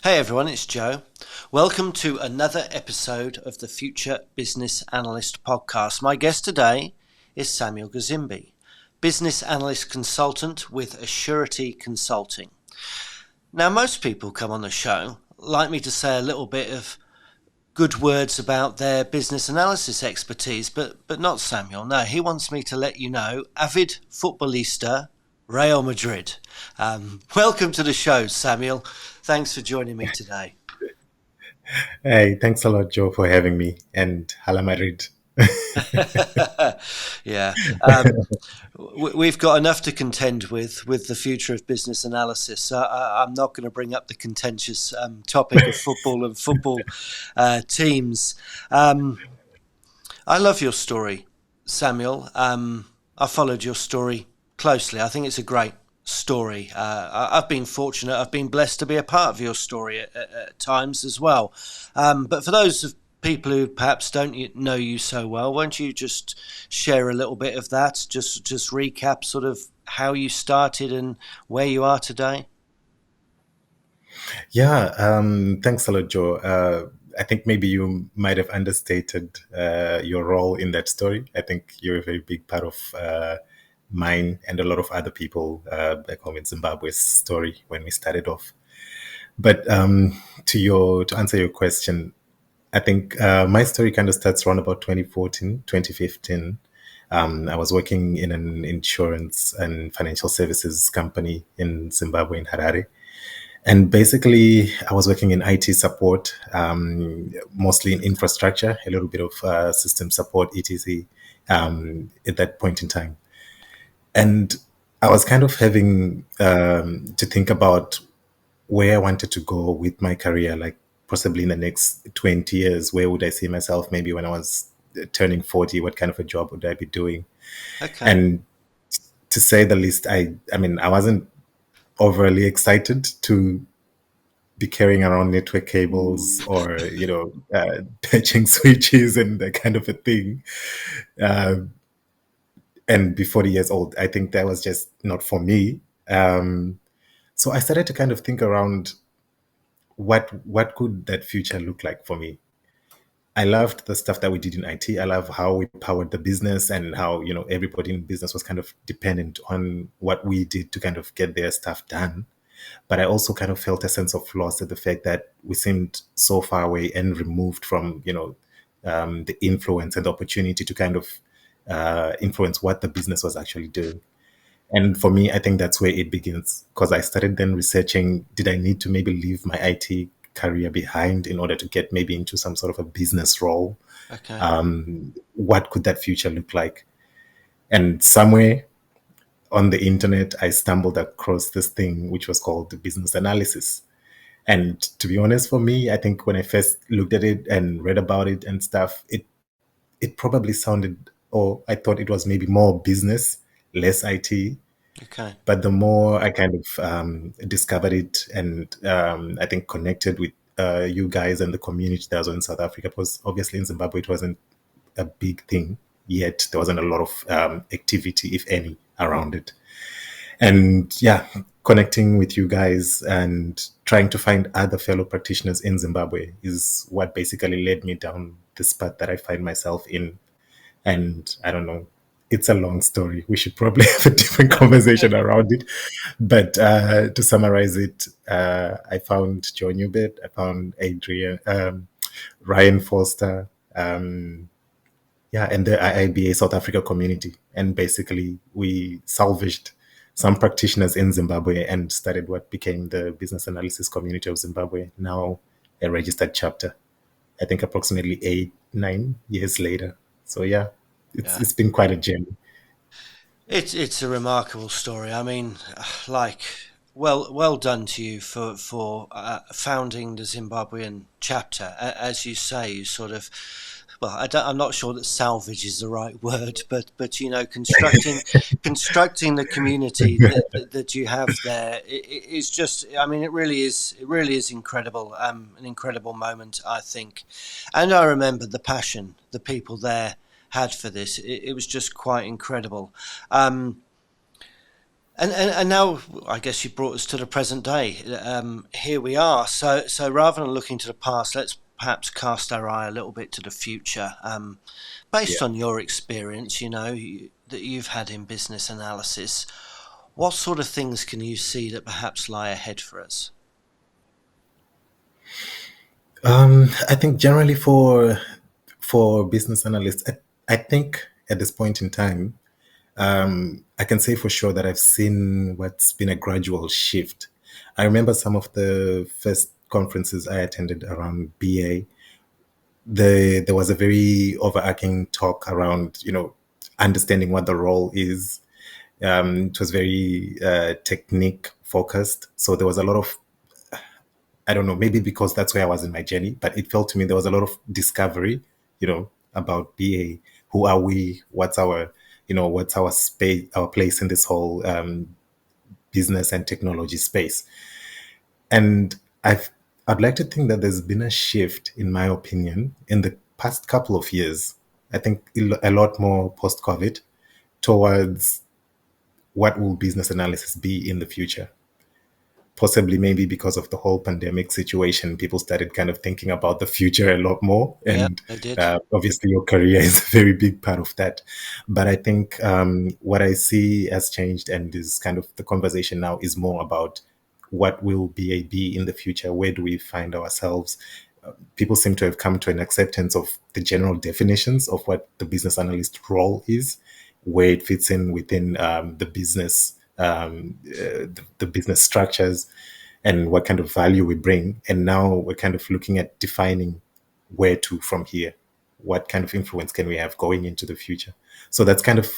Hey everyone, it's Joe. Welcome to another episode of the Future Business Analyst podcast. My guest today is Samuel Gazimbi, Business Analyst Consultant with Assurity Consulting. Now, most people come on the show like me to say a little bit of good words about their business analysis expertise, but not Samuel. No, he wants me to let you know, avid futbolista, Real Madrid. Welcome to the show, Samuel. Thanks for joining me today. Hey, thanks a lot, Joe, for having me. And Hala Madrid. Yeah, we've got enough to contend with the future of business analysis. So I'm not going to bring up the contentious topic of football and football teams. I love your story, Samuel. I followed your story closely. I think it's a great story. I've been fortunate. I've been blessed to be a part of your story at times as well. But for those of people who perhaps don't know you so well, won't you just share a little bit of that? Just recap sort of how you started and where you are today. Yeah, thanks a lot, Joe. I think maybe you might have understated your role in that story. I think you're a very big part of mine and a lot of other people back home in Zimbabwe's story when we started off. But to answer your question, I think my story kind of starts around about 2014, 2015. I was working in an insurance and financial services company in Zimbabwe, in Harare. And basically, I was working in IT support, mostly in infrastructure, a little bit of system support, etc., at that point in time. And I was kind of having to think about where I wanted to go with my career, like possibly in the next 20 years. Where would I see myself maybe when I was turning 40? What kind of a job would I be doing? Okay. And to say the least, I mean, I wasn't overly excited to be carrying around network cables or, patching switches and that kind of a thing. Uh, and be 40 years old, I think that was just not for me. So I started to kind of think around what could that future look like for me. I loved the stuff that we did in IT. I love how we powered the business and how, everybody in business was kind of dependent on what we did to kind of get their stuff done. But I also kind of felt a sense of loss at the fact that we seemed so far away and removed from, the influence and the opportunity to kind of influence what the business was actually doing. And for me, I think that's where it begins because I started then researching, did I need to maybe leave my IT career behind in order to get maybe into some sort of a business role? Okay. What could that future look like? And somewhere on the internet, I stumbled across this thing which was called business analysis. And to be honest, for me, I think when I first looked at it and read about it and stuff, it probably sounded, or I thought it was maybe more business, less IT. Okay. But the more I kind of discovered it and I think connected with you guys and the community that was in South Africa, because obviously in Zimbabwe it wasn't a big thing yet. There wasn't a lot of activity, if any, around it. And yeah, connecting with you guys and trying to find other fellow practitioners in Zimbabwe is what basically led me down this path that I find myself in. And I don't know, it's a long story. We should probably have a different conversation around it. But to summarize it, I found Joe Newbert, I found Adrian, Ryan Foster, and the IIBA South Africa community. And basically, we salvaged some practitioners in Zimbabwe and started what became the Business Analysis Community of Zimbabwe, now a registered chapter. I think approximately 8, 9 years later. So yeah, it's Yeah. it's been quite a journey. It's a remarkable story. I mean, like, well done to you for founding the Zimbabwean chapter. As you say, you sort of, well, I'm not sure that salvage is the right word, but constructing the community that you have there is just. I mean, it really is incredible. An incredible moment, I think, and I remember the passion the people there had for this. It was just quite incredible. Um, And now, I guess you brought us to the present day. Here we are. So rather than looking to the past, let's perhaps cast our eye a little bit to the future. Based Yeah. on your experience, that you've had in business analysis, what sort of things can you see that perhaps lie ahead for us? I think generally for business analysts, I think at this point in time, I can say for sure that I've seen what's been a gradual shift. I remember some of the first conferences I attended around BA. There was a very overarching talk around, understanding what the role is. It was very technique focused. So there was a lot of, I don't know, maybe because that's where I was in my journey, but it felt to me there was a lot of discovery, about BA. Who are we? What's our space, our place in this whole business and technology space? And I'd like to think that there's been a shift, in my opinion, in the past couple of years. I think a lot more post COVID towards what will business analysis be in the future. Possibly maybe because of the whole pandemic situation, people started kind of thinking about the future a lot more. Yeah, And I did. obviously, your career is a very big part of that. But I think what I see has changed, and is kind of the conversation now is more about what will BA be in the future? Where do we find ourselves? People seem to have come to an acceptance of the general definitions of what the business analyst role is, where it fits in within the business, the business structures, and what kind of value we bring. And now we're kind of looking at defining where to from here. What kind of influence can we have going into the future? So that's kind of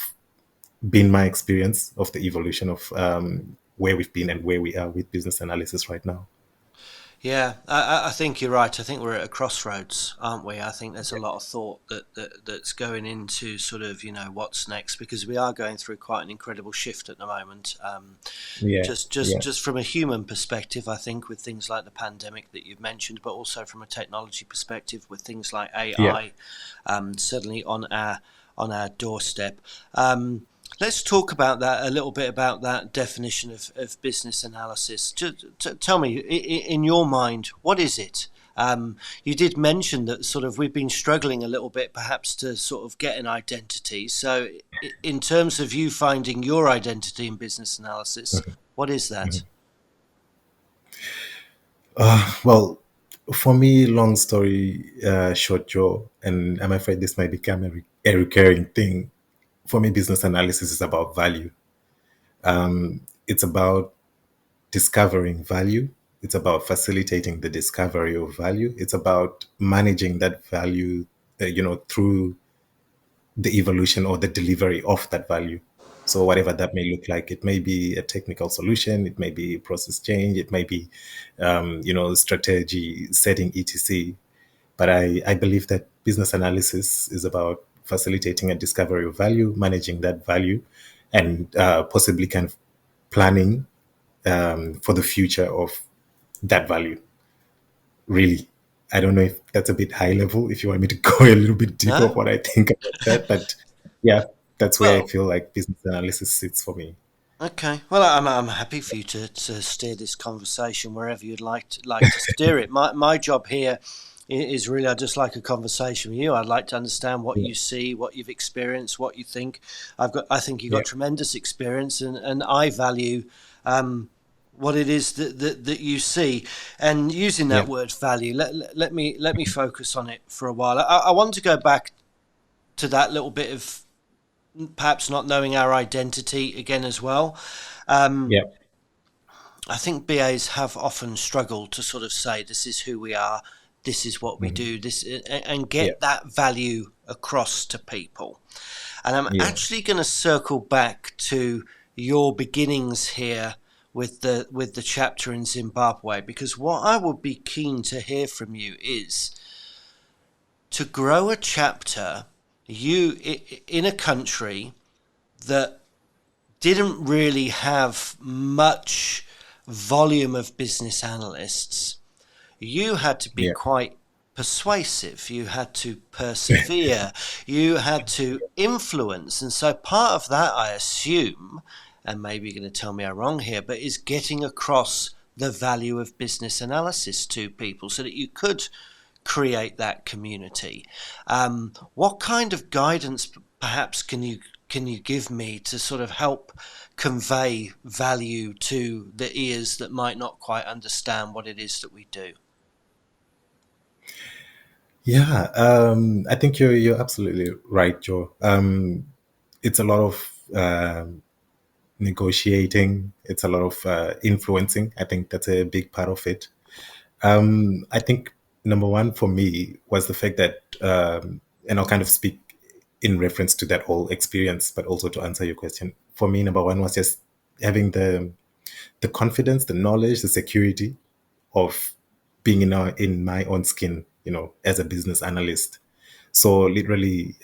been my experience of the evolution of where we've been and where we are with business analysis right now. Yeah, I think you're right. I think we're at a crossroads, aren't we? I think there's a lot of thought that's going into sort of, what's next, because we are going through quite an incredible shift at the moment. Yeah, yeah, Just from a human perspective, I think with things like the pandemic that you've mentioned, but also from a technology perspective with things like yeah, AI, certainly on our doorstep. Let's talk about that a little bit, about that definition of business analysis. Tell me, in your mind, what is it? You did mention that sort of we've been struggling a little bit, perhaps, to sort of get an identity. So, in terms of you finding your identity in business analysis, what is that? well, for me, long story short, Joe, and I'm afraid this might become a recurring thing. For me, business analysis is about value. It's about discovering value. It's about facilitating the discovery of value. It's about managing that value, through the evolution or the delivery of that value. So whatever that may look like, it may be a technical solution, it may be process change, it may be, strategy setting, etc. But I believe that business analysis is about facilitating a discovery of value, managing that value, and possibly kind of planning for the future of that value. Really, I don't know if that's a bit high level. If you want me to go a little bit deeper of No? what I think about that, but yeah, that's where I Well, feel like business analysis sits for me. okay. Well, I'm happy for you to steer this conversation wherever you'd like to steer it. My job here is really, I just like a conversation with you. I'd like to understand what Yeah, you see, what you've experienced, what you think. I think you've yeah, got tremendous experience, and I value what it is that you see. And using yeah, that word value, let me focus on it for a while. I want to go back to that little bit of perhaps not knowing our identity again as well. Um, yeah, I think BAs have often struggled to sort of say, this is who we are, this is what we mhm, do, and yeah, get that value across to people. And I'm yeah, actually going to circle back to your beginnings here with the chapter in Zimbabwe, because what I would be keen to hear from you is to grow a chapter in a country that didn't really have much volume of business analysts. You had to be yeah, quite persuasive, you had to persevere, you had to influence. And so part of that, I assume, and maybe you're going to tell me I'm wrong here, but is getting across the value of business analysis to people so that you could create that community. What kind of guidance perhaps can you give me to sort of help convey value to the ears that might not quite understand what it is that we do? Yeah, I think you're absolutely right, Joe. It's a lot of negotiating. It's a lot of influencing. I think that's a big part of it. I think number one for me was the fact that, and I'll kind of speak in reference to that whole experience, but also to answer your question. For me, number one was just having the confidence, the knowledge, the security of being in my own skin, as a business analyst. So literally,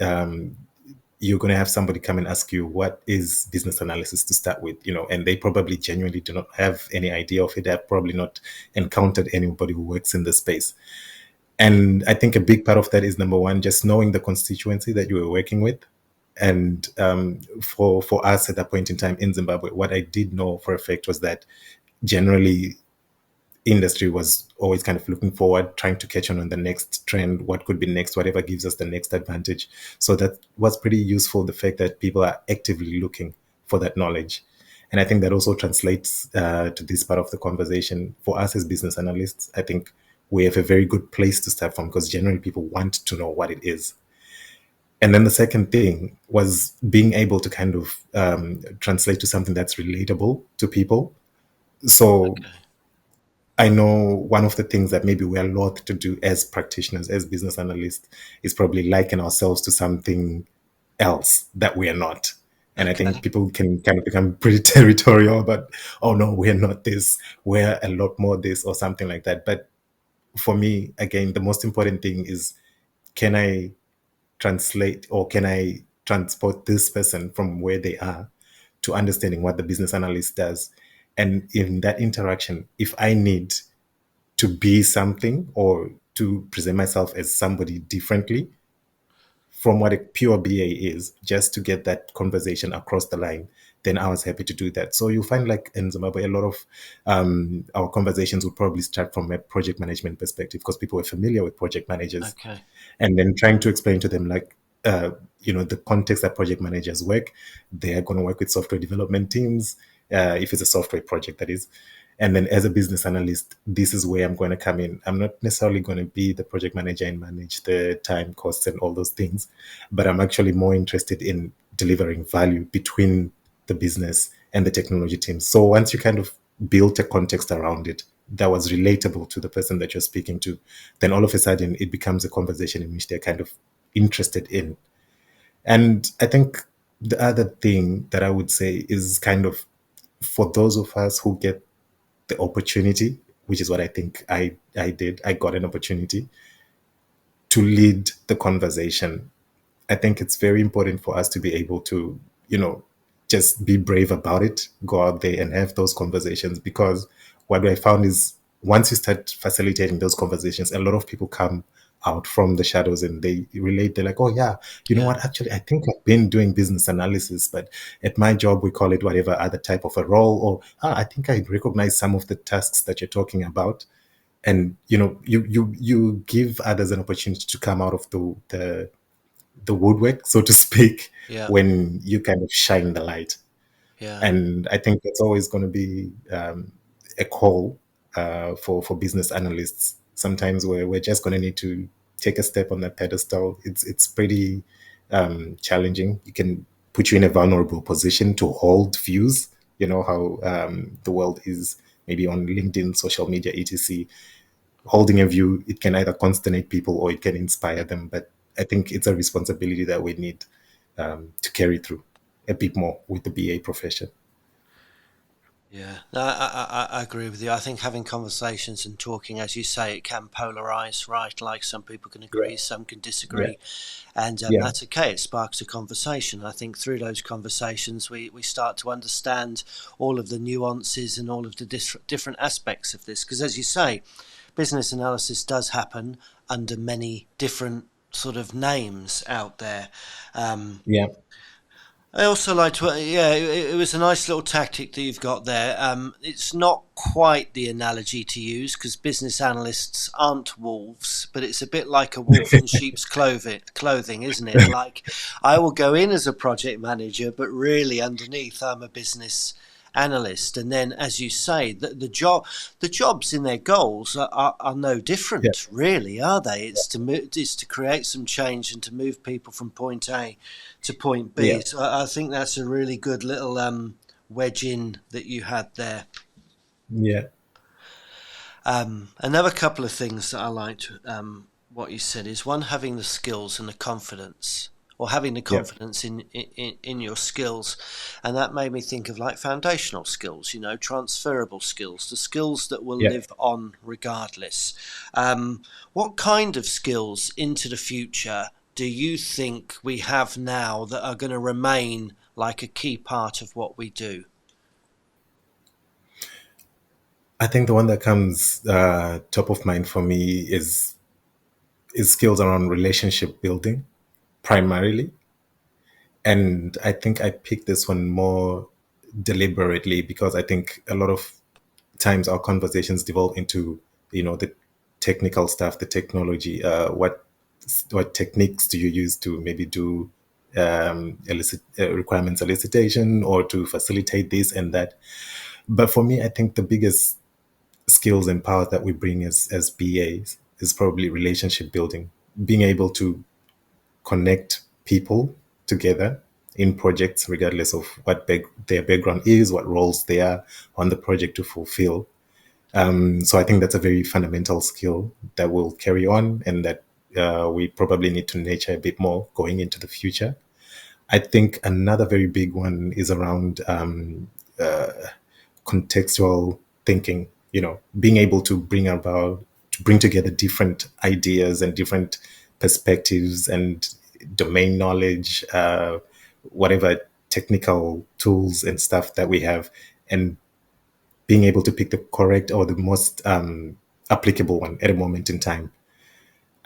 you're going to have somebody come and ask you what is business analysis to start with, and they probably genuinely do not have any idea of it. They have probably not encountered anybody who works in the space. And I think a big part of that is number one, just knowing the constituency that you were working with. And for us at that point in time in Zimbabwe, what I did know for a fact was that generally industry was always kind of looking forward, trying to catch on the next trend, what could be next, whatever gives us the next advantage. So that was pretty useful, the fact that people are actively looking for that knowledge. And I think that also translates to this part of the conversation. For us as business analysts, I think we have a very good place to start from, because generally people want to know what it is. And then the second thing was being able to kind of translate to something that's relatable to people. So Okay. I know one of the things that maybe we are loath to do as practitioners, as business analysts, is probably liken ourselves to something else that we are not. And I think Okay. people can kind of become pretty territorial about, oh no, we're not this, we're a lot more this, or something like that. But for me, again, the most important thing is, can I translate, or can I transport this person from where they are to understanding what the business analyst does? And in that interaction, if I need to be something or to present myself as somebody differently from what a pure BA is, just to get that conversation across the line, then I was happy to do that. So you'll find, like in Zimbabwe, a lot of our conversations would probably start from a project management perspective, because people were familiar with project managers, Okay. and then trying to explain to them, like, the context that project managers work. They are going to work with software development teams, if it's a software project, that is. And then as a business analyst, this is where I'm going to come in. I'm not necessarily going to be the project manager and manage the time costs and all those things, but I'm actually more interested in delivering value between the business and the technology teams. So once you kind of built a context around it that was relatable to the person that you're speaking to, then all of a sudden it becomes a conversation in which they're kind of interested in. And I think the other thing that I would say is kind of, for those of us who get the opportunity, which is what I think I did. I got an opportunity to lead the conversation. I think it's very important for us to be able to, just be brave about it, go out there and have those conversations. Because what I found is, once you start facilitating those conversations, a lot of people come out from the shadows and they relate. They're like, oh yeah, you know Yeah. what? Actually, I think I've been doing business analysis, but at my job, we call it whatever other type of a role. Or I think I recognize some of the tasks that you're talking about. And you give others an opportunity to come out of the woodwork, so to speak, Yeah. when you kind of shine the light. Yeah. And I think that's always going to be a call for business analysts. Sometimes we're just going to need to take a step on that pedestal. It's pretty challenging. It can put you in a vulnerable position to hold views. You know how the world is, maybe on LinkedIn, social media, etc. Holding a view, it can either consternate people or it can inspire them. But I think it's a responsibility that we need to carry through a bit more with the BA profession. Yeah, no, I agree with you. I think having conversations and talking, as you say, it can polarize, right? Like some people can Yeah, agree, some can yeah, disagree, and yeah, that's okay. It sparks a conversation. I think through those conversations, we start to understand all of the nuances and all of the different aspects of this. Because as you say, business analysis does happen under many different sort of names out there. Um, yeah, I also liked what, yeah, it was a nice little tactic that you've got there. It's not quite the analogy to use because business analysts aren't wolves, but it's a bit like a wolf in sheep's clothing, isn't it? Like I will go in as a project manager, but really underneath I'm a business analyst. And then, as you say, the jobs in their goals are no Yeah, different, really, are they? It's to create some change and to move people from point A to point yeah, B. So I think that's a really good little wedge in that you had there. yeah, Another couple of things that I liked what you said is one, having the skills and the confidence, or having the yeah, confidence in your skills, and that made me think of like foundational skills, transferable skills, the skills that will yeah. live on regardless. What kind of skills into the future do you think we have now that are going to remain like a key part of what we do? I think the one that comes top of mind for me is skills around relationship building primarily. And I think I picked this one more deliberately because I think a lot of times our conversations devolve into, the technical stuff, the technology. What techniques do you use to maybe do requirements elicitation or to facilitate this and that? But for me, I think the biggest skills and powers that we bring as BAs is probably relationship building, being able to connect people together in projects, regardless of what their background is, what roles they are on the project to fulfill. So I think that's a very fundamental skill that will carry on and that we probably need to nurture a bit more going into the future. I think another very big one is around contextual thinking, being able to bring together different ideas and different perspectives and domain knowledge, whatever technical tools and stuff that we have, and being able to pick the correct or the most applicable one at a moment in time.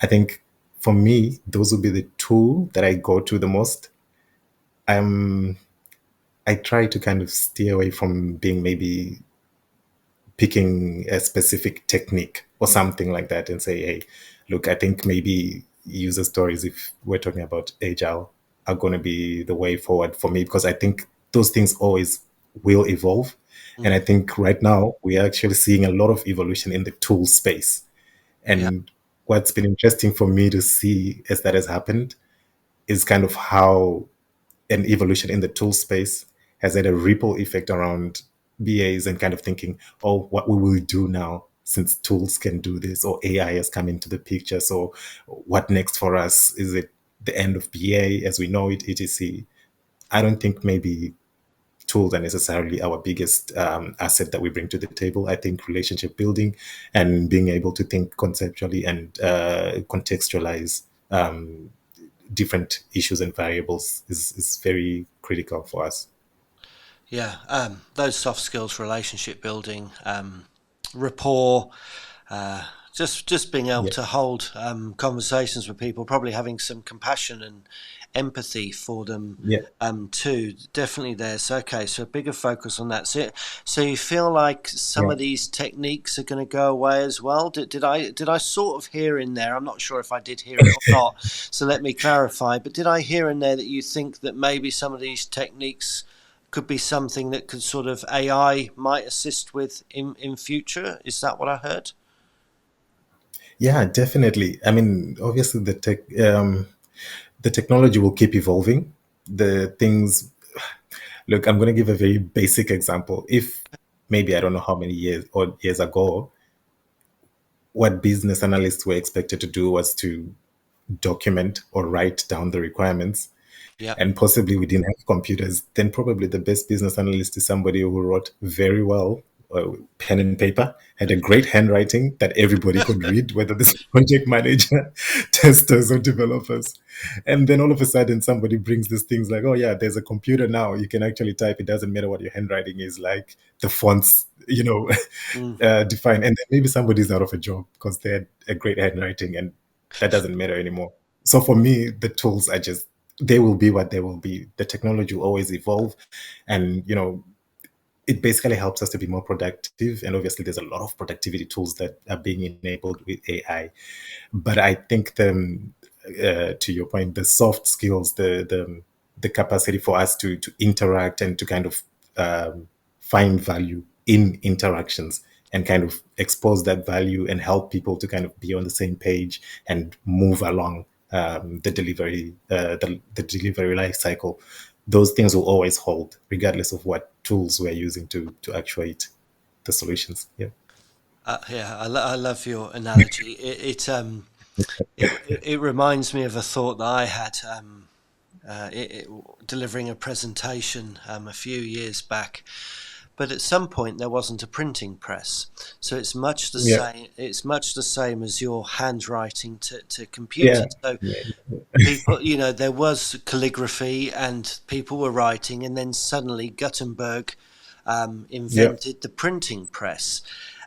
I think for me, those would be the two that I go to the most. Um, I try to kind of steer away from being maybe picking a specific technique or something like that and say, hey, look, I think maybe user stories, if we're talking about agile, are going to be the way forward for me because I think those things always will evolve. And I Mm, think right now we are actually seeing a lot of evolution in the tool space. yeah, And what's been interesting for me to see as that has happened is kind of how an evolution in the tool space has had a ripple effect around BAs and kind of thinking, oh, what will we do now since tools can do this or AI has come into the picture? So, what next for us? Is it the end of BA as we know it, etc.? I don't think maybe tools are necessarily our biggest asset that we bring to the table. I think relationship building and being able to think conceptually and contextualize different issues and variables is very critical for us. yeah. Those soft skills, relationship building, rapport, uh, just being able Yeah, to hold conversations with people, probably having some compassion and empathy for them yeah, too. Definitely there's okay. So a bigger focus on that. So you feel like some yeah. of these techniques are going to go away as well. Did I sort of hear in there? I'm not sure if I did hear it or not. So let me clarify. But did I hear in there that you think that maybe some of these techniques could be something that could sort of AI might assist with in future? Is that what I heard? Yeah, definitely. I mean, obviously the technology will keep evolving. The things, look, I'm going to give a very basic example. If maybe I don't know how many years ago, what business analysts were expected to do was to document or write down the requirements, Yeah. and possibly we didn't have computers, then probably the best business analyst is somebody who wrote very well, pen and paper, had a great handwriting that everybody could read, whether this is project manager, testers, or developers. And then all of a sudden, somebody brings these things like, oh, yeah, there's a computer now. You can actually type. It doesn't matter what your handwriting is like, the fonts, Mm. define. And then maybe somebody's out of a job because they had a great handwriting and that doesn't matter anymore. So for me, the tools are just they will be what they will be. The technology will always evolve, and it basically helps us to be more productive. And obviously, there's a lot of productivity tools that are being enabled with AI. But I think to your point, the soft skills, the capacity for us to interact and to kind of find value in interactions and kind of expose that value and help people to kind of be on the same page and move along the delivery life cycle. Those things will always hold, regardless of what tools we're using to actuate the solutions. Yeah. I love your analogy. It reminds me of a thought that I had delivering a presentation a few years back. But at some point there wasn't a printing press, so it's much the Yeah. same. It's much the same as your handwriting to Yeah. computer. So Yeah. people, there was calligraphy and people were writing, and then suddenly Gutenberg Yeah. invented the printing press.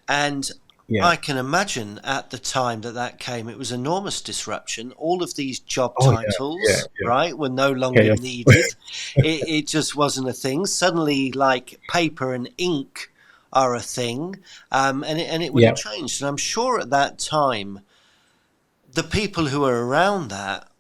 And Yeah. I can imagine at the time that came, it was enormous disruption. All of these job Oh yeah. Yeah. titles, Yeah. right, were no longer Chaos. needed. It just wasn't a thing. Suddenly, like paper and ink are a thing, and it would have Yeah. changed. And I'm sure at that time, the people who were around that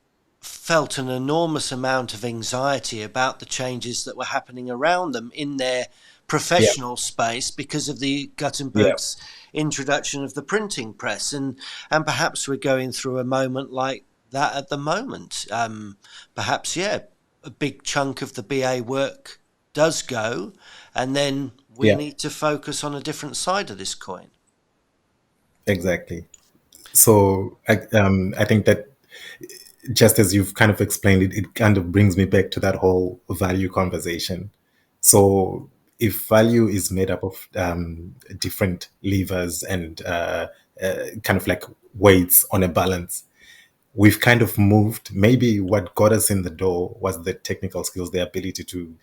felt an enormous amount of anxiety about the changes that were happening around them in their Yeah. professional space because of the Yeah. Gutenberg's introduction of the printing press, and perhaps we're going through a moment like that at the moment. Perhaps, yeah, a big chunk of the BA work does go, and then we Yeah. need to focus on a different side of this coin. Exactly. So I think that just as you've kind of explained it, it kind of brings me back to that whole value conversation. So if value is made up of different levers and kind of like weights on a balance, we've kind of moved. Maybe what got us in the door was the technical skills, the ability to,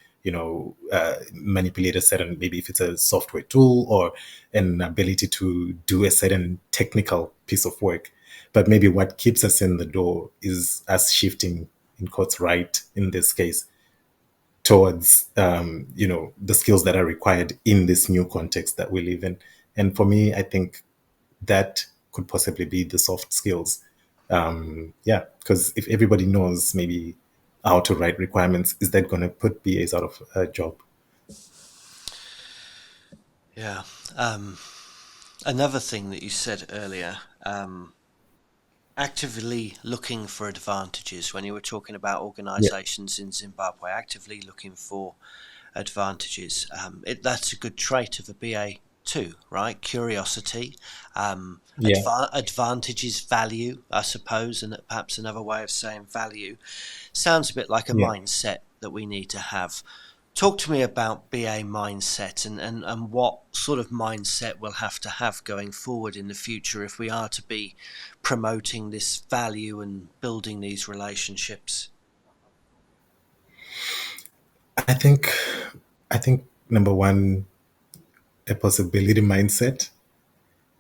manipulate a certain, maybe if it's a software tool or an ability to do a certain technical piece of work. But maybe what keeps us in the door is us shifting, in quotes, right in this case, towards, the skills that are required in this new context that we live in. And for me, I think that could possibly be the soft skills. Yeah, because if everybody knows maybe how to write requirements, is that going to put BAs out of a job? Yeah. Another thing that you said earlier, actively looking for advantages when you were talking about Yeah, organizations in Zimbabwe, actively looking for advantages. That's a good trait of a BA too, right? Curiosity, yeah, advantages, value, I suppose, and perhaps another way of saying value. Sounds a bit like a yeah. mindset that we need to have. Talk to me about BA mindset and what sort of mindset we'll have to have going forward in the future if we are to be promoting this value and building these relationships. I think, I think number one, a possibility mindset.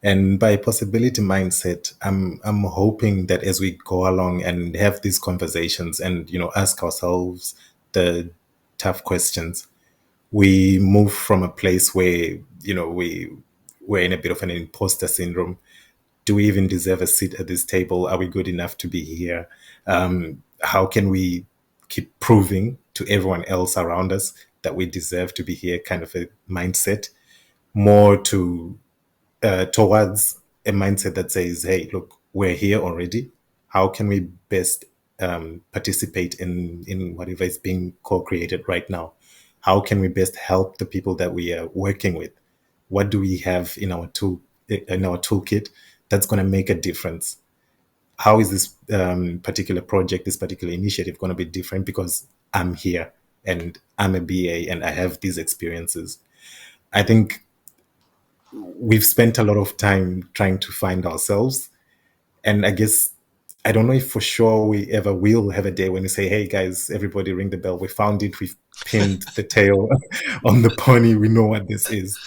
And by possibility mindset, I'm hoping that as we go along and have these conversations and ask ourselves the tough questions, we move from a place where we're in a bit of an imposter syndrome. Do we even deserve a seat at this table? Are we good enough to be here? How can we keep proving to everyone else around us that we deserve to be here? Kind of a mindset, more towards a mindset that says, hey, look, we're here already. How can we best participate in whatever is being co-created right now? How can we best help the people that we are working with? What do we have in our toolkit that's going to make a difference? How is this particular project, this particular initiative going to be different because I'm here and I'm a BA and I have these experiences? I think we've spent a lot of time trying to find ourselves. And I guess, I don't know if for sure we ever will have a day when we say, hey guys, everybody ring the bell. We found it. We've pinned the tail on the pony. We know what this is.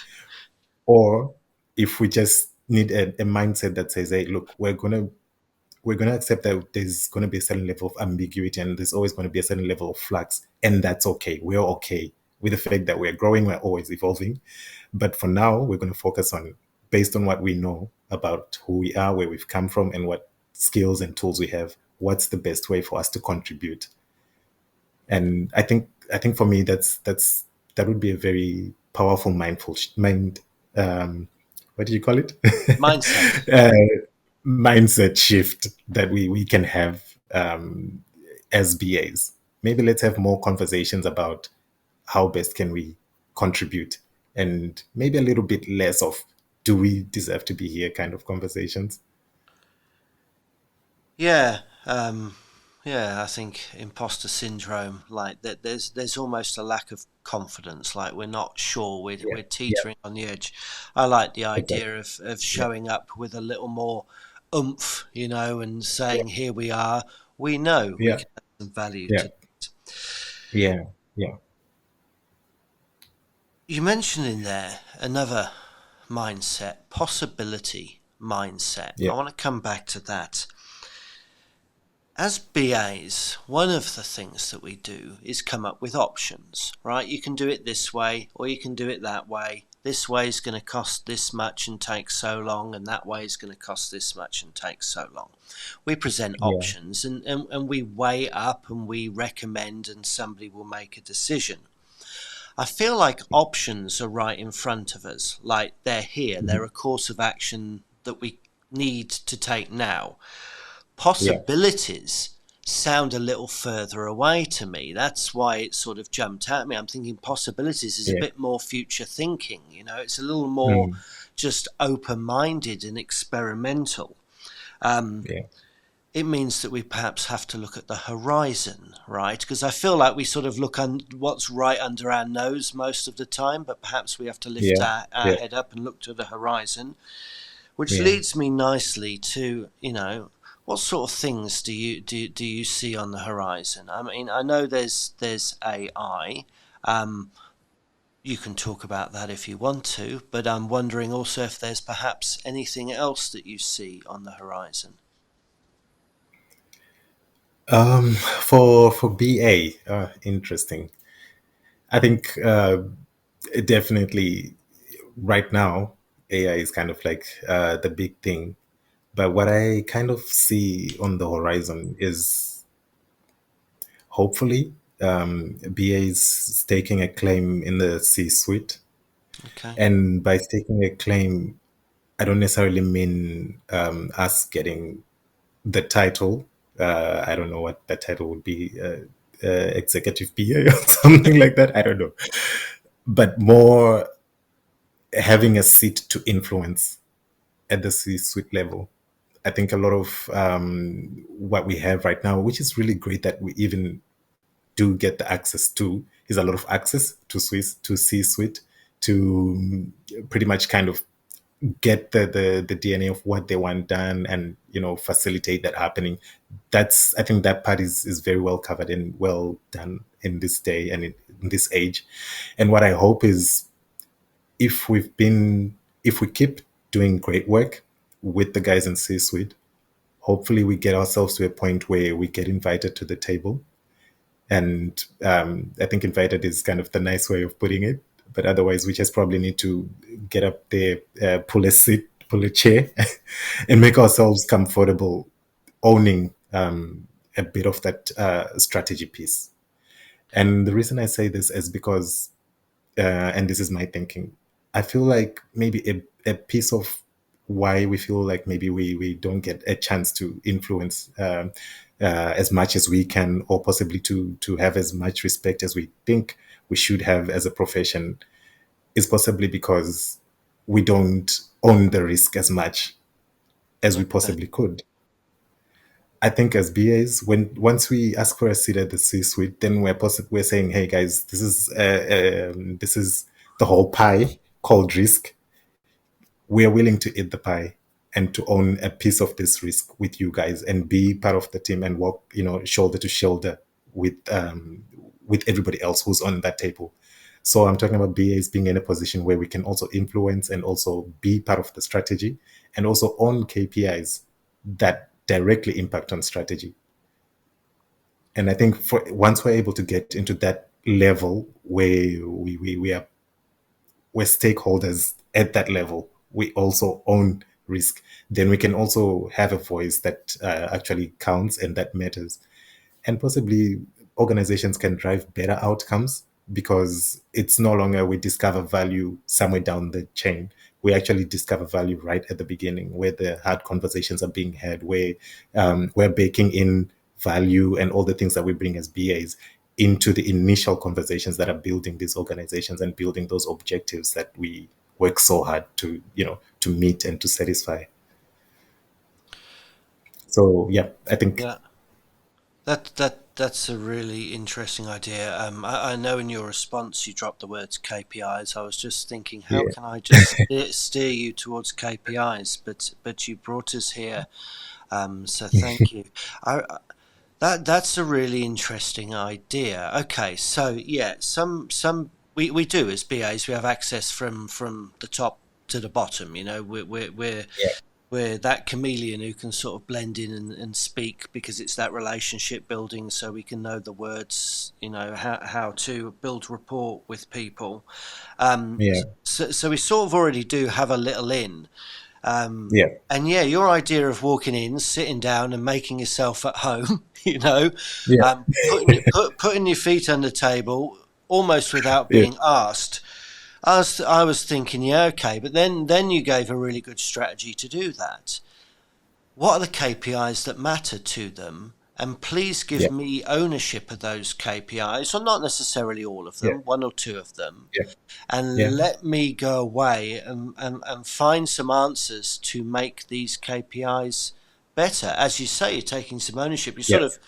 Or if we just need a mindset that says, hey, look, we're going to accept that there's going to be a certain level of ambiguity and there's always going to be a certain level of flux. And that's okay. We're okay with the fact that we're growing, we're always evolving. But for now, we're going to focus on, based on what we know about who we are, where we've come from, and what skills and tools we have, what's the best way for us to contribute. And I think for me, that would be a very powerful what do you call it? Mindset. Mindset shift that we can have as BAs. Maybe let's have more conversations about how best can we contribute, and maybe a little bit less of do we deserve to be here kind of conversations. Yeah, yeah. I think imposter syndrome, like that. There's almost a lack of confidence. Like we're not sure. We're Yeah, teetering on the edge. I like the exactly. idea of Yeah, showing up with a little more oomph, and yeah, saying, "Here we are. We know we yeah, can add some value yeah, to it." yeah, yeah, You mentioned in there another mindset, possibility mindset. I yeah, want to come back to that. As BAs, one of the things that we do is come up with options, right? You can do it this way or you can do it that way. This way is going to cost this much and take so long, and that way is going to cost this much and take so long. We present yeah, options and we weigh up and we recommend, and somebody will make a decision. I feel like options are right in front of us, like they're here, they're mhm, a course of action that we need to take now. yeah, Possibilities sound a little further away to me. That's why it sort of jumped at me. I'm thinking possibilities is a yeah, bit more future thinking, it's a little more mm, just open minded and experimental. Um, yeah, it means that we perhaps have to look at the horizon, right? Because I feel like we sort of look on what's right under our nose most of the time, but perhaps we have to lift yeah, our yeah, head up and look to the horizon, which yeah. leads me nicely to, what sort of things do you see on the horizon? I mean, I know there's AI. Um, you can talk about that if you want to, but I'm wondering also if there's perhaps anything else that you see on the horizon. For BA, interesting. I think definitely right now AI is kind of like the big thing. But what I kind of see on the horizon is hopefully BAs staking a claim in the C-suite. Okay. And by staking a claim, I don't necessarily mean us getting the title. I don't know what that title would be, executive BA or something like that. I don't know. But more having a seat to influence at the C-suite level. I think a lot of what we have right now, which is really great that we even do get the access to, is a lot of access to C-suite, to pretty much kind of get the DNA of what they want done and facilitate that happening. That's I think that part is very well covered and well done in this day and in this age. And what I hope is if if we keep doing great work with the guys in C-suite, hopefully we get ourselves to a point where we get invited to the table. And I think invited is kind of the nice way of putting it. But otherwise, we just probably need to get up there, pull a seat, pull a chair, and make ourselves comfortable owning a bit of that strategy piece. And the reason I say this is because, and this is my thinking, I feel like maybe a piece of why we feel like maybe we don't get a chance to influence as much as we can, or possibly to have as much respect as we think we should have as a profession, is possibly because we don't own the risk as much as we Okay. possibly could. I think as BAs, when once we ask for a seat at the C-suite, then we're saying, "Hey guys, this is the whole pie called risk. We are willing to eat the pie and to own a piece of this risk with you guys and be part of the team and work, shoulder to shoulder with everybody else who's on that table." So I'm talking about BAs being in a position where we can also influence and also be part of the strategy and also own KPIs that directly impact on strategy. And I think once we're able to get into that level where we're stakeholders at that level, we also own risk, then we can also have a voice that actually counts and that matters. And possibly organizations can drive better outcomes because it's no longer we discover value somewhere down the chain. We actually discover value right at the beginning, where the hard conversations are being had, where we're baking in value and all the things that we bring as BAs into the initial conversations that are building these organizations and building those objectives that we work so hard to, to meet and to satisfy. So yeah, I think Yeah. That's a really interesting idea. I know in your response you dropped the words KPIs. I was just thinking, how yeah, can I just steer you towards KPIs? But you brought us here. So thank you. That's a really interesting idea. Okay, so yeah, some we do as BAs. We have access from the top to the bottom. You know, yeah, we're that chameleon who can sort of blend in and speak because it's that relationship building, so we can know the words, you know, how to build rapport with people. Um, yeah, so we sort of already do have a little in. Um, yeah, and yeah, your idea of walking in, sitting down, and making yourself at home, you know, yeah, putting your feet on the table almost without yeah, being asked. I was thinking, yeah, okay, but then you gave a really good strategy to do that. What are the KPIs that matter to them? And please give yeah, me ownership of those KPIs, or not necessarily all of yeah, them, one or two of them, yeah, yeah, and let me go away and find some answers to make these KPIs better. As you say, you're taking some ownership. You're yeah, sort of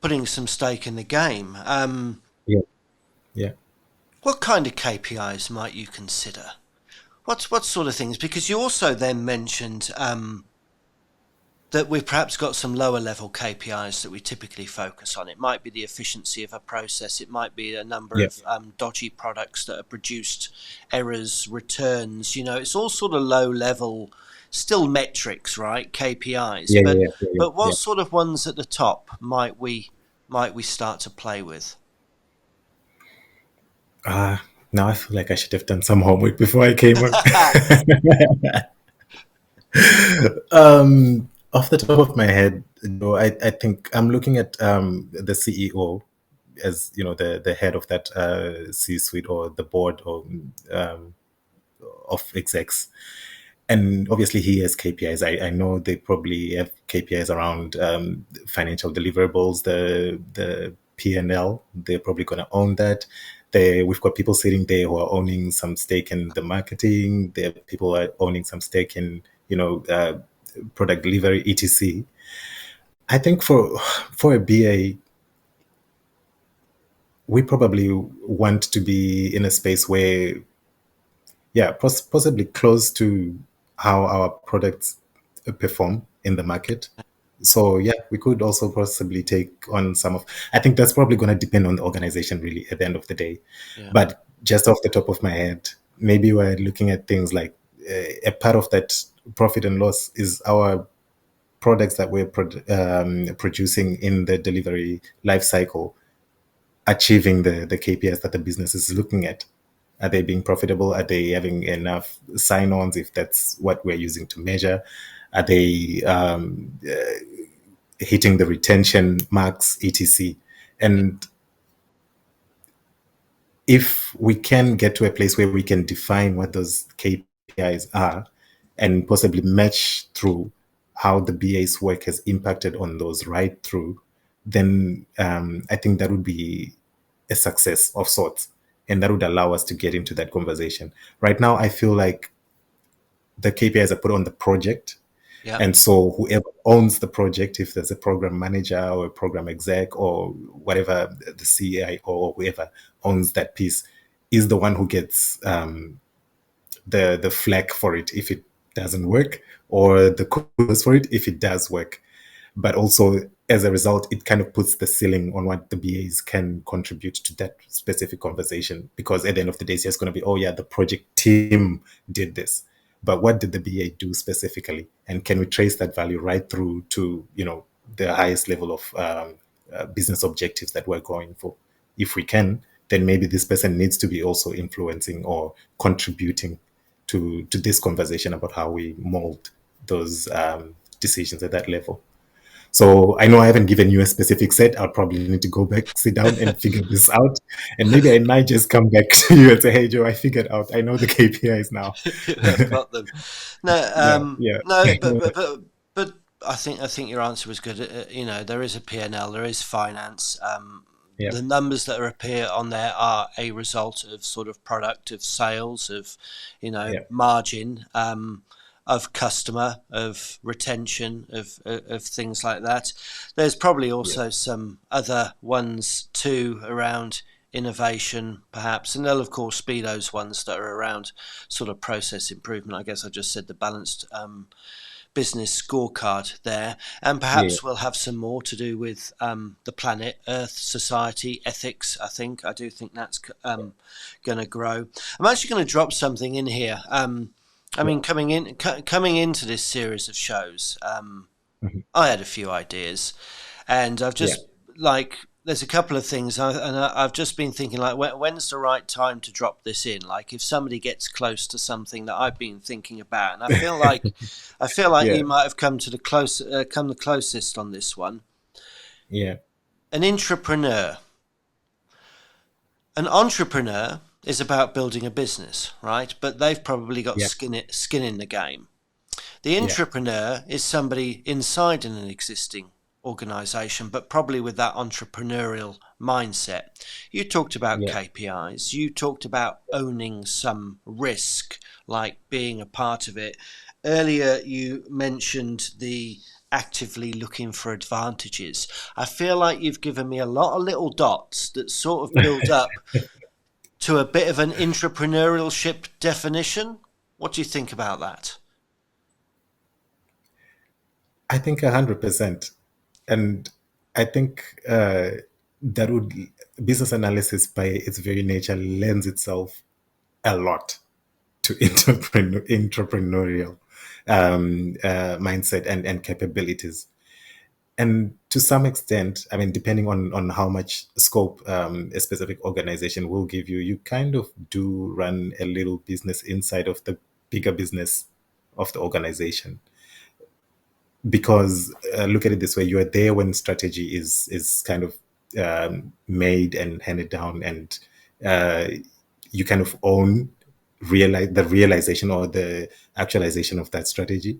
putting some stake in the game. yeah, yeah, What kind of KPIs might you consider? What sort of things? Because you also then mentioned that we've perhaps got some lower level KPIs that we typically focus on. It might be the efficiency of a process. It might be a number yeah, of dodgy products that have produced errors, returns. You know, it's all sort of low level, still metrics, right? KPIs. yeah, But yeah, yeah, but what yeah. sort of ones at the top might we start to play with? Now I feel like I should have done some homework before I came on. Off the top of my head, I think I'm looking at the CEO as the head of that C-suite or the board or um, of execs. And obviously he has KPIs. I know they probably have KPIs around financial deliverables, the P&L. They're probably going to own that. We've got people sitting there who are owning some stake in the marketing. There are people who are owning some stake in product delivery, etc. I think for a BA, we probably want to be in a space where, yeah, possibly close to how our products perform in the market. So yeah, we could also possibly take on some of. I think that's probably going to depend on the organization, really, at the end of the day. Yeah. But just off the top of my head, maybe we're looking at things like a part of that profit and loss is our products that we're producing in the delivery life cycle achieving the KPIs that the business is looking at. Are they being profitable? Are they having enough sign-ons, if that's what we're using to measure? Are they hitting the retention marks, etc.? Yeah. And if we can get to a place where we can define what those KPIs are and possibly match through how the BA's work has impacted on those right through, then I think that would be a success of sorts. And that would allow us to get into that conversation. Right now, I feel like the KPIs are put on the project. Yeah. And so whoever owns the project, if there's a program manager or a program exec or whatever, the CIO or whoever owns that piece, is the one who gets the flack for it if it doesn't work, or the kudos for it if it does work. But also, as a result, it kind of puts the ceiling on what the BAs can contribute to that specific conversation. Because at the end of the day, it's just going to be, oh yeah, the project team did this. but what did the BA do specifically? And can we trace that value right through to, the highest level of business objectives that we're going for? If we can, then maybe this person needs to be also influencing or contributing to this conversation about how we mold those decisions at that level. So I know I haven't given you a specific set. I'll probably need to go back, sit down and figure this out. And maybe I might just come back to you and say, hey, Joe, I figured out. I know the KPIs now. I've got them. No, Yeah, yeah, no, but I think your answer was good. There is a P&L, there is finance. yeah, The numbers that appear on there are a result of sort of product, of sales, of yeah, margin, of customer, of retention, of things like that. There's probably yeah, also some other ones too around innovation, perhaps, and there'll of course be those ones that are around sort of process improvement. I guess I just said the balanced business scorecard there, and yeah, perhaps we'll have some more to do with the planet, Earth, society, ethics. I do think that's going to grow. I'm actually going to drop something in here. I yeah. mean, coming into this series of shows, Mhm. I had a few ideas, and I've Yeah. just there's a couple of things, and I've just been thinking like, when's the right time to drop this in? Like, if somebody gets close to something that I've been thinking about, and I feel like Yeah. you might have come the closest on this one. Yeah. An entrepreneur. An entrepreneur is about building a business, right? But they've probably got Yeah. skin in the game. The Yeah. entrepreneur is somebody inside an existing organization, but probably with that entrepreneurial mindset. You talked about Yeah. KPIs, you talked about owning some risk, like being a part of it. Earlier, you mentioned the actively looking for advantages. I feel like you've given me a lot of little dots that sort of build up to a bit of an entrepreneurship definition. What do you think about that? I think 100%. And I think that would business analysis by its very nature lends itself a lot to entrepreneurial mindset and capabilities. And to some extent, I mean, depending on how much scope a specific organization will give you, you kind of do run a little business inside of the bigger business of the organization. Because look at it this way: you are there when strategy is kind of made and handed down, and uh, you kind of own realize the realization or the actualization of that strategy.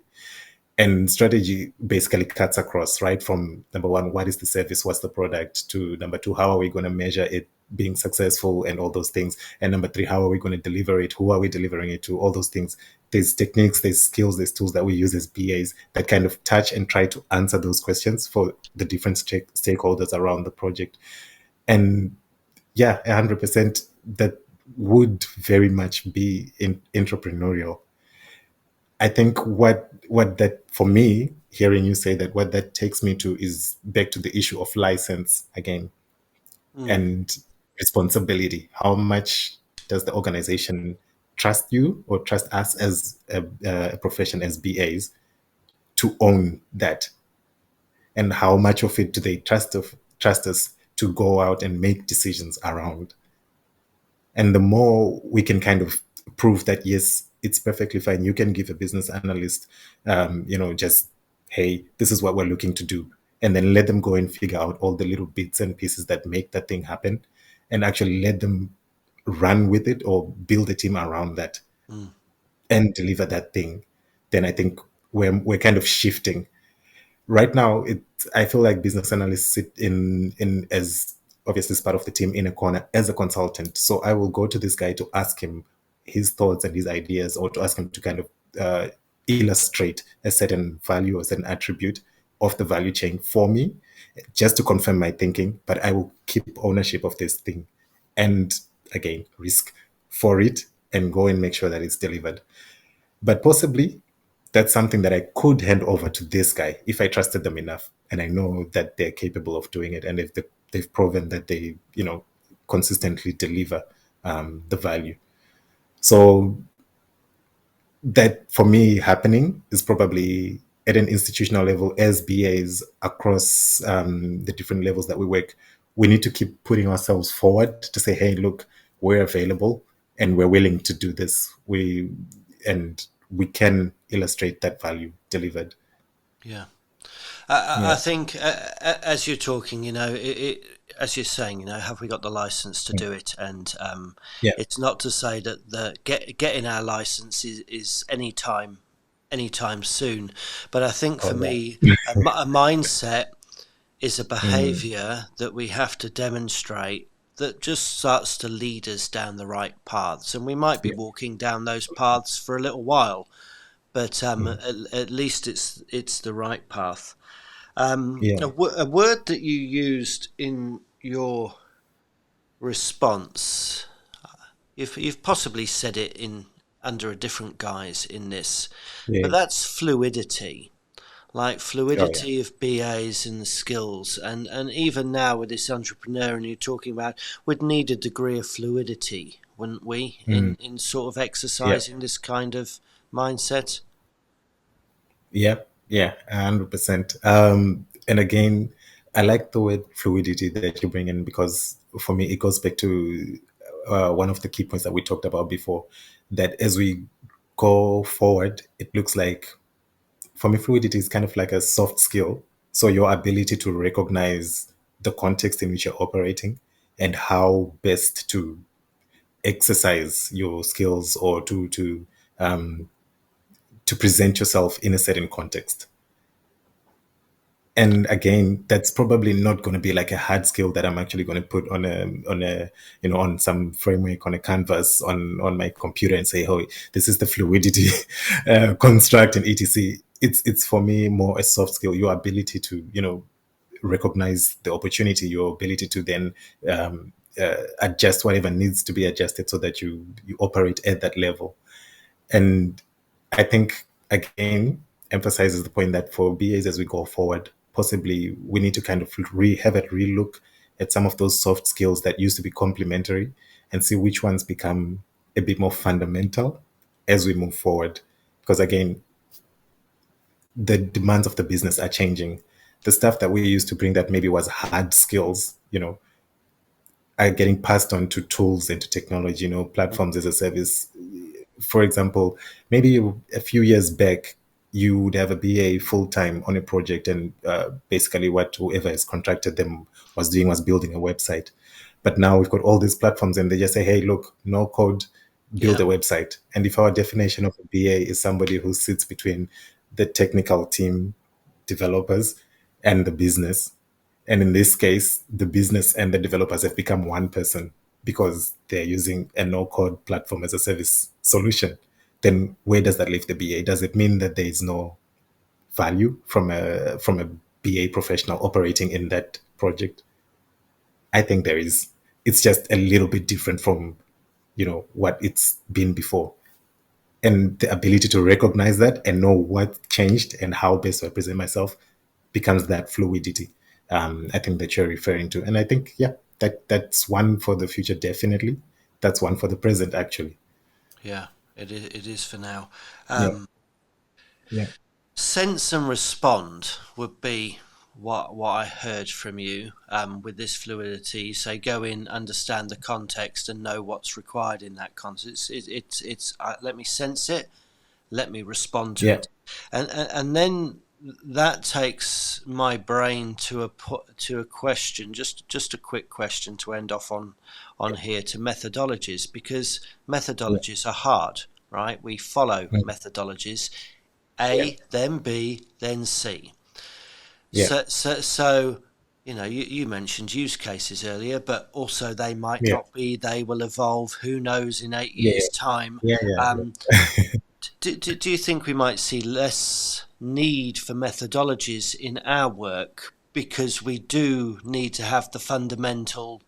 And strategy basically cuts across, right, from number one, what is the service, what's the product, to number two, how are we going to measure it being successful and all those things, and number three, how are we going to deliver it, who are we delivering it to, all those things. There's techniques, there's skills, there's tools that we use as BAs that kind of touch and try to answer those questions for the different stakeholders around the project. And yeah, 100%, that would very much be entrepreneurial. I think what that, for me, hearing you say that, what that takes me to is back to the issue of license again, Mm, and responsibility. How much does the organization trust you or trust us as a profession, as BAs, to own that? And how much of it do they trust us to go out and make decisions around? And the more we can kind of prove that, yes, it's perfectly fine, you can give a business analyst, just, hey, this is what we're looking to do. And then let them go and figure out all the little bits and pieces that make that thing happen, and actually let them run with it or build a team around that mm, and deliver that thing. Then I think we're kind of shifting. Right now, I feel like business analysts sit in as, obviously, as part of the team, in a corner as a consultant. So I will go to this guy to ask him his thoughts and his ideas, or to ask him to kind of illustrate a certain value or certain attribute of the value chain for me, just to confirm my thinking. But I will keep ownership of this thing, and again, risk for it, and go and make sure that it's delivered. But possibly that's something that I could hand over to this guy if I trusted them enough, and I know that they're capable of doing it, and if they've proven that they, consistently deliver the value. So that for me happening is probably at an institutional level as BAs across the different levels that we work. We need to keep putting ourselves forward to say, hey, look, we're available and we're willing to do this. We can illustrate that value delivered. Yeah. I Yeah. think as you're talking, as you're saying, have we got the license to do it? And Yeah. it's not to say that getting our license is anytime soon, but I think for Oh, me, yeah. a mindset is a Mm, behaviour that we have to demonstrate that just starts to lead us down the right paths, and we might be yeah. walking down those paths for a little while, but Mm, at least it's the right path. yeah. A word that you used in your response, you've possibly said it in under a different guise in this, but Yeah. that's fluidity, like Oh, yeah. fluidity of BAs and the skills, and even now with this entrepreneur, and you're talking about, we'd need a degree of fluidity, wouldn't we, Mm, in sort of yeah. exercising this kind of mindset? Yeah, yeah, 100%. And again, I like the word fluidity that you bring in because for me, it goes back to one of the key points that we talked about before. That as we go forward, it looks like for me, fluidity is kind of like a soft skill. So your ability to recognize the context in which you're operating and how best to exercise your skills or to present yourself in a certain context. And again, that's probably not going to be like a hard skill that I'm actually going to put on a on some framework on a canvas on my computer and say, oh, this is the fluidity construct and etc. It's for me more a soft skill, your ability to recognize the opportunity, your ability to then adjust whatever needs to be adjusted so that you operate at that level. And I think, again, emphasizes the point that for BAs as we go forward, possibly we need to kind of have a relook at some of those soft skills that used to be complementary and see which ones become a bit more fundamental as we move forward. Because again, the demands of the business are changing. The stuff that we used to bring that maybe was hard skills, are getting passed on to tools and to technology, platforms as a service. For example, maybe a few years back, you would have a BA full time on a project, and basically what whoever has contracted them was doing was building a website. But now we've got all these platforms, and they just say, "Hey, look, no code, build Yeah, a website." And if our definition of a BA is somebody who sits between the technical team, developers, and the business, and in this case, the business and the developers have become one person because they're using a no-code platform as a service solution. Then where does that leave the BA? Does it mean that there is no value from a BA professional operating in that project? I think there is. It's just a little bit different from what it's been before, and the ability to recognize that and know what changed and how best to represent myself becomes that fluidity. I think that you're referring to, and I think that's one for the future. Definitely, that's one for the present. Actually, yeah, it is for now. yeah, Um, yeah, Sense and respond would be what I heard from you with this fluidity. So go in, understand the context, and know what's required in that context. Let me sense it, let me respond to yeah, it, and then that takes my brain to a question, just a quick question to end off on here, to methodologies, because yeah, methodologies are hard, right? We follow methodologies, yeah, A, then B, then C. yeah, So you mentioned use cases earlier, but also they might yeah, not be. They will evolve. Who knows in eight yeah, years' time? yeah, yeah, Um, yeah. do you think we might see less need for methodologies in our work because we do need to have the fundamental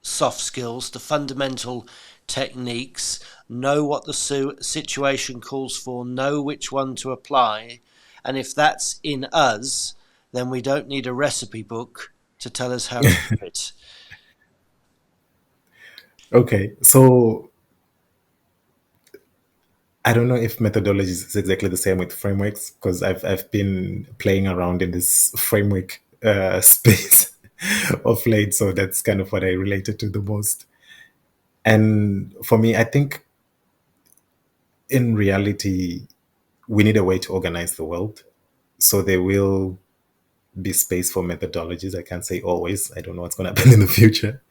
soft skills, the fundamental techniques, know what the situation calls for, know which one to apply. And if that's in us, then we don't need a recipe book to tell us how to do it. Okay, so I don't know if methodology is exactly the same with frameworks, because I've been playing around in this framework space of late, so that's kind of what I related to the most. And for me, I think in reality, we need a way to organize the world. So there will be space for methodologies. I can't say always. I don't know what's going to happen in the future.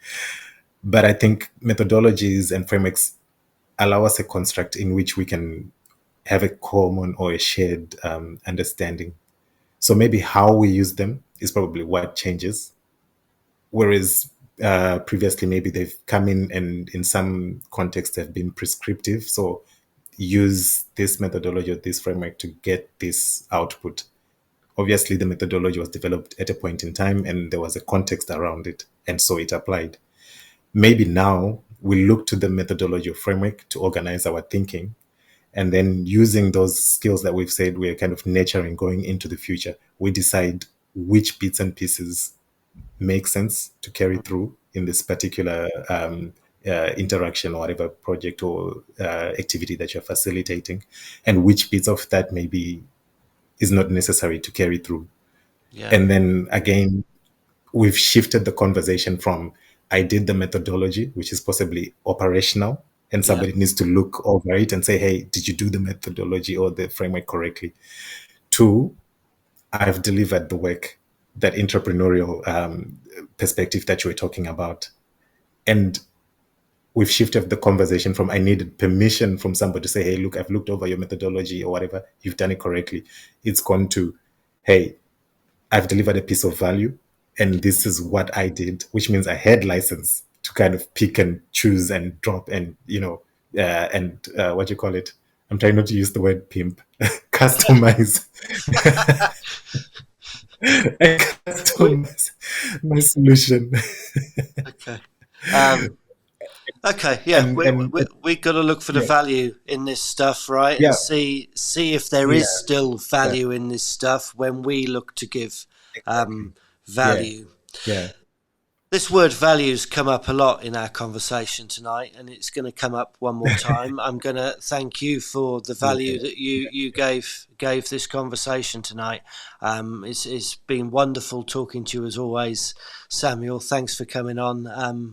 But I think methodologies and frameworks allow us a construct in which we can have a common or a shared understanding. So maybe how we use them is probably what changes. Whereas previously, maybe they've come in and in some contexts have been prescriptive. So use this methodology or this framework to get this output. Obviously, the methodology was developed at a point in time and there was a context around it. And so it applied. Maybe now we look to the methodology or framework to organize our thinking. And then using those skills that we've said we're kind of nurturing going into the future, we decide which bits and pieces make sense to carry through in this particular interaction or whatever project or activity that you're facilitating, and which bits of that maybe is not necessary to carry through. Yeah. And then again, we've shifted the conversation from I did the methodology, which is possibly operational, and somebody needs to look over it and say, hey, did you do the methodology or the framework correctly? To I've delivered the work, that entrepreneurial perspective that you were talking about. And we've shifted the conversation from I needed permission from somebody to say, hey, look, I've looked over your methodology or whatever, you've done it correctly. It's gone to, hey, I've delivered a piece of value and this is what I did, which means I had license to kind of pick and choose and drop and, what do you call it? I'm trying not to use the word pimp, customize. Customize my solution. Okay. Okay, yeah, And we got to look for the yeah, value in this stuff, right? And yeah, see if there yeah, is still yeah, value in this stuff when we look to give exactly. Yeah, value. yeah, This word values come up a lot in our conversation tonight, and it's going to come up one more time. I'm going to thank you for the value yeah. that you gave this conversation tonight. It's been wonderful talking to you as always, Samuel. Thanks for coming on.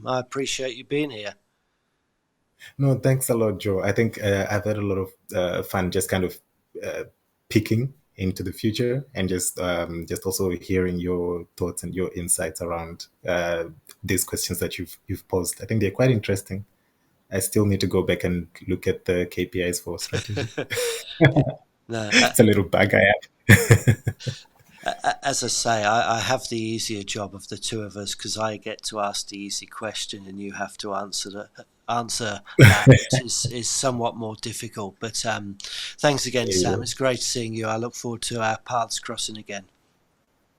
I appreciate you being here. No, thanks a lot, Joe. I think I've had a lot of fun just kind of uh, peeking into the future and just also hearing your thoughts and your insights around these questions that you've posed. I think they're quite interesting. I still need to go back and look at the KPIs for strategy. No, It's a little bug I have. as I say, I have the easier job of the two of us because I get to ask the easy question and you have to answer that, which is somewhat more difficult. But thanks again, Sam. Yeah. It's great seeing you. I look forward to our paths crossing again.